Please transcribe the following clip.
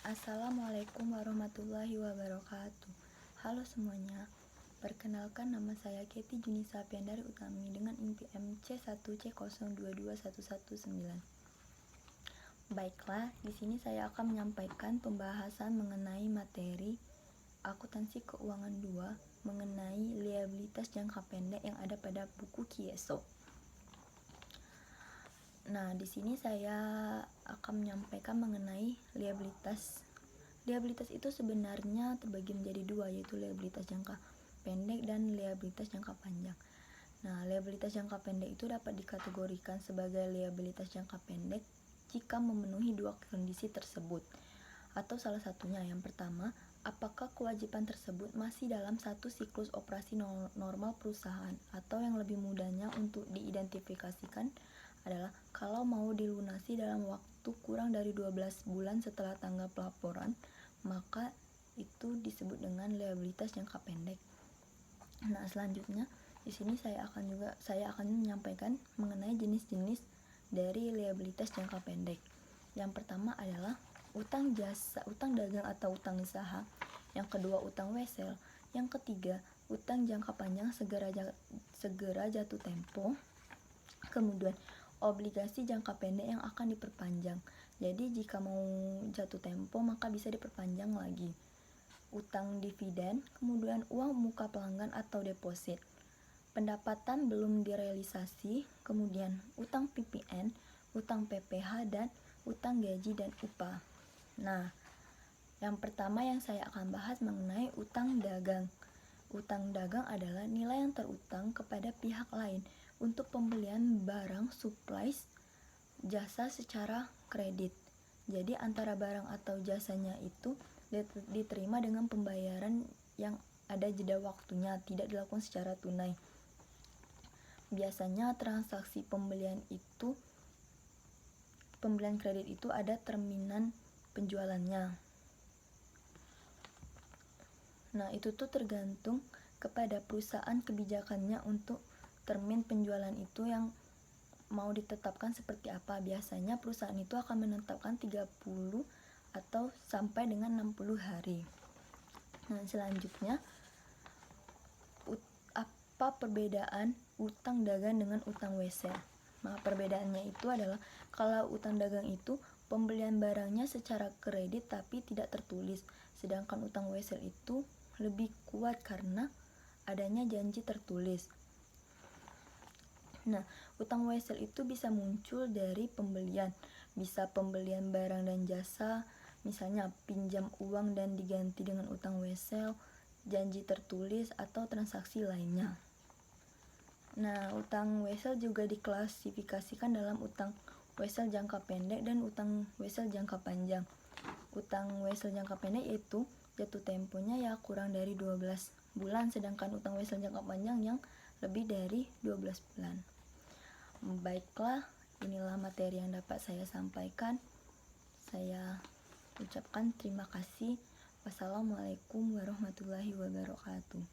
Assalamualaikum warahmatullahi wabarakatuh. Halo semuanya, perkenalkan nama saya Kety Junisa Piandari Utami dengan NPM C1C022119. Baiklah, di sini saya akan menyampaikan pembahasan mengenai materi akuntansi keuangan 2 mengenai liabilitas jangka pendek yang ada pada buku Kieso. Nah, di sini saya akan menyampaikan mengenai liabilitas. Liabilitas itu sebenarnya terbagi menjadi dua, yaitu liabilitas jangka pendek dan liabilitas jangka panjang. Nah, liabilitas jangka pendek itu dapat dikategorikan sebagai liabilitas jangka pendek jika memenuhi dua kondisi tersebut. Atau salah satunya, yang pertama, apakah kewajiban tersebut masih dalam satu siklus operasi normal perusahaan, atau yang lebih mudahnya untuk diidentifikasikan adalah kalau mau dilunasi dalam waktu kurang dari 12 bulan setelah tanggal pelaporan, maka itu disebut dengan liabilitas jangka pendek. Nah, selanjutnya di sini saya akan menyampaikan mengenai jenis-jenis dari liabilitas jangka pendek. Yang pertama adalah utang jasa, utang dagang atau utang usaha. Yang kedua, utang wesel. Yang ketiga, utang jangka panjang segera jatuh tempo. Kemudian obligasi jangka pendek yang akan diperpanjang. Jadi jika mau jatuh tempo maka bisa diperpanjang lagi. Utang dividen, kemudian uang muka pelanggan atau deposit. Pendapatan belum direalisasi, kemudian utang PPN, utang PPh, dan utang gaji dan upah. Nah, yang pertama yang saya akan bahas mengenai utang dagang. Utang dagang adalah nilai yang terutang kepada pihak lain untuk pembelian barang, supplies, jasa secara kredit. Jadi antara barang atau jasanya itu diterima dengan pembayaran yang ada jeda waktunya, tidak dilakukan secara tunai. Biasanya transaksi pembelian kredit itu ada terminan penjualannya. Nah, itu tuh tergantung kepada perusahaan kebijakannya untuk termin penjualan itu yang mau ditetapkan seperti apa. Biasanya perusahaan itu akan menetapkan 30 atau sampai dengan 60 hari. Nah, selanjutnya apa perbedaan utang dagang dengan utang wesel? Nah, perbedaannya itu adalah kalau utang dagang itu pembelian barangnya secara kredit tapi tidak tertulis, sedangkan utang wesel itu lebih kuat karena adanya janji tertulis. Nah, utang wesel itu bisa muncul dari pembelian, bisa pembelian barang dan jasa, misalnya pinjam uang dan diganti dengan utang wesel, janji tertulis, atau transaksi lainnya. Nah, utang wesel juga diklasifikasikan dalam utang wesel jangka pendek dan utang wesel jangka panjang. Utang wesel jangka pendek yaitu jatuh temponya ya kurang dari 12 bulan, sedangkan utang wesel jangka panjang yang lebih dari 12 bulan. Baiklah, inilah materi yang dapat saya sampaikan. Saya ucapkan terima kasih. Wassalamualaikum warahmatullahi wabarakatuh.